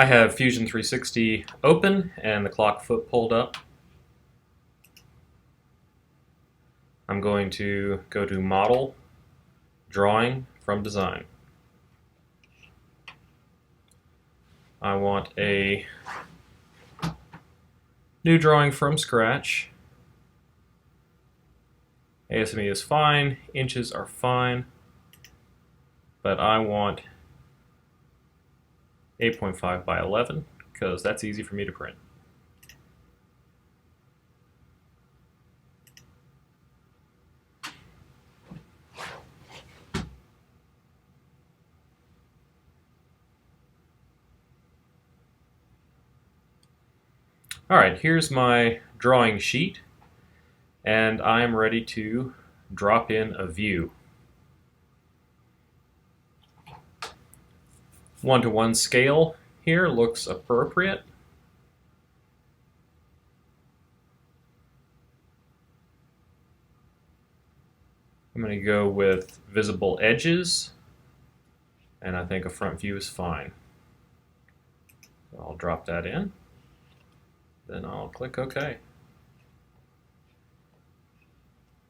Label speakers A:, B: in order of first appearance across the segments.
A: I have Fusion 360 open and the clock foot pulled up. I'm going to go to Model, Drawing from Design. I want a new drawing from scratch. ASME is fine, inches are fine, but I want 8.5 by 11 because that's easy for me to print. Alright, here's my drawing sheet, and I am ready to drop in a view. 1:1 scale here looks appropriate. I'm going to go with visible edges, and I think a front view is fine. So I'll drop that in, then I'll click OK.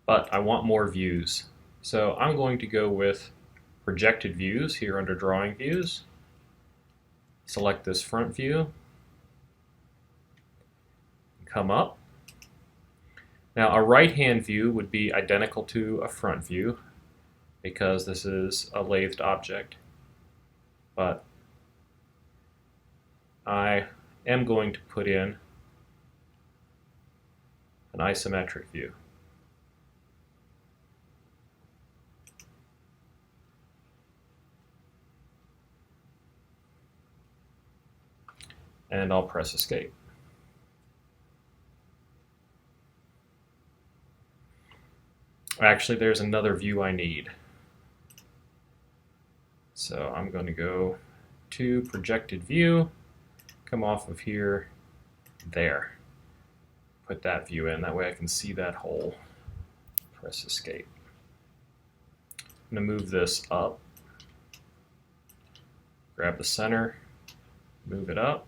A: But I want more views, so I'm going to go with projected views here under Drawing Views. Select this front view, come up. Now a right-hand view would be identical to a front view because this is a lathed object. But I am going to put in an isometric view. And I'll press Escape. Actually, there's another view I need. So I'm going to go to Projected View, come off of here, there. Put that view in, that way I can see that hole. Press Escape. I'm going to move this up, grab the center, move it up,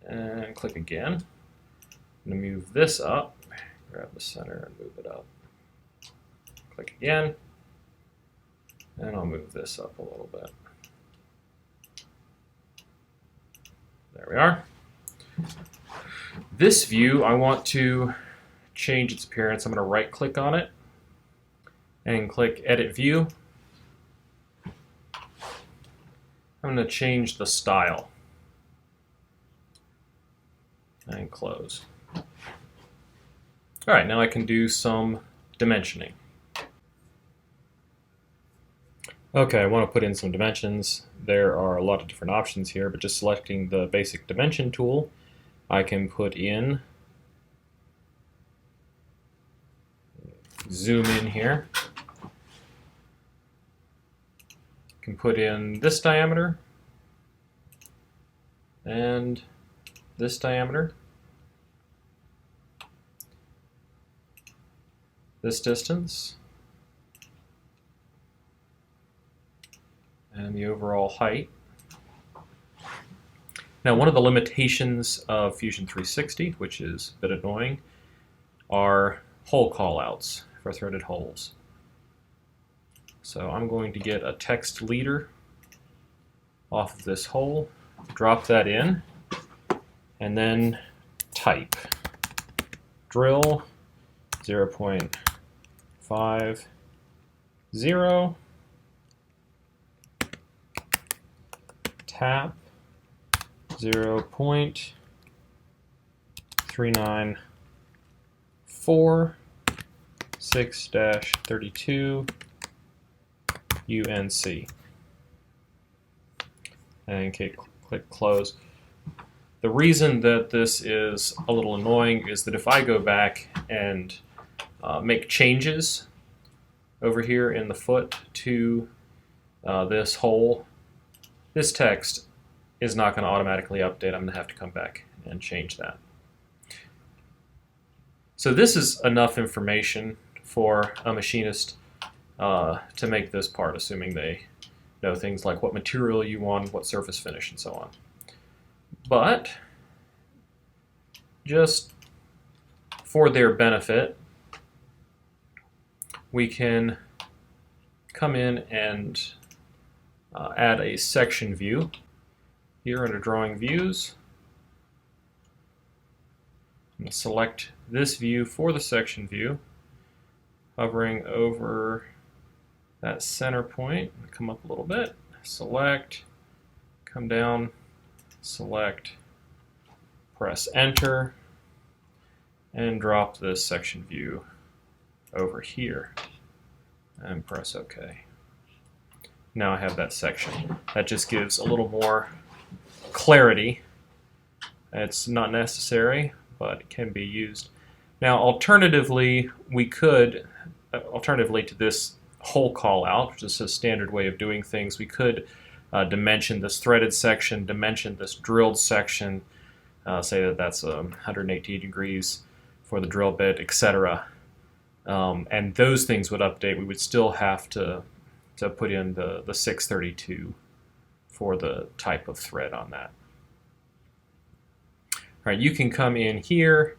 A: and click again. I'm going to move this up, grab the center and move it up. Click again, and I'll move this up a little bit. There we are. This view, I want to change its appearance. I'm going to right click on it and click Edit View. I'm going to change the style and close. Alright, now I can do some dimensioning. Okay, I want to put in some dimensions. There are a lot of different options here, but just selecting the basic dimension tool, I can put in, zoom in here, can put in this diameter and this diameter, this distance, and the overall height. Now, one of the limitations of Fusion 360, which is a bit annoying, are hole callouts for threaded holes. So I'm going to get a text leader off of this hole, drop that in, and then type drill 0.50, tap 0.394, 6-32 UNC, and click close. The reason that this is a little annoying is that if I go back and make changes over here in the foot to this hole, this text is not going to automatically update. I'm going to have to come back and change that. So this is enough information for a machinist to make this part, assuming they know things like what material you want, what surface finish, and so on. But just for their benefit, we can come in and add a section view here under Drawing Views. I'm going to select this view for the section view, hovering over that center point. Come up a little bit, select, come down, select, press Enter, and drop this section view over here and press OK. Now I have that section. That just gives a little more clarity. It's not necessary, but it can be used. Now alternatively, we could, alternatively to this whole call out, which is a standard way of doing things, we could dimension this threaded section, dimension this drilled section, say that that's 118 degrees for the drill bit, etc. And those things would update. We would still have to put in the 632 for the type of thread on that. All right, you can come in here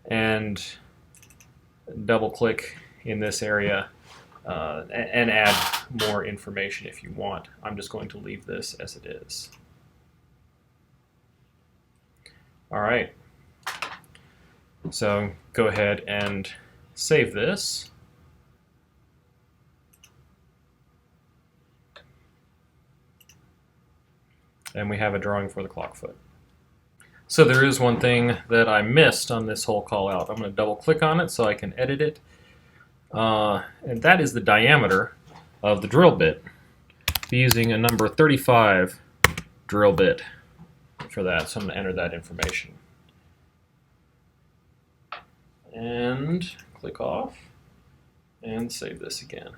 A: and double click in this area and add more information if you want. I'm just going to leave this as it is. All right, so go ahead and save this. And we have a drawing for the clock foot. So there is one thing that I missed on this whole call out. I'm going to double click on it so I can edit it. And that is the diameter of the drill bit. Be using a number 35 drill bit for that. So I'm going to enter that information. And click off and save this again.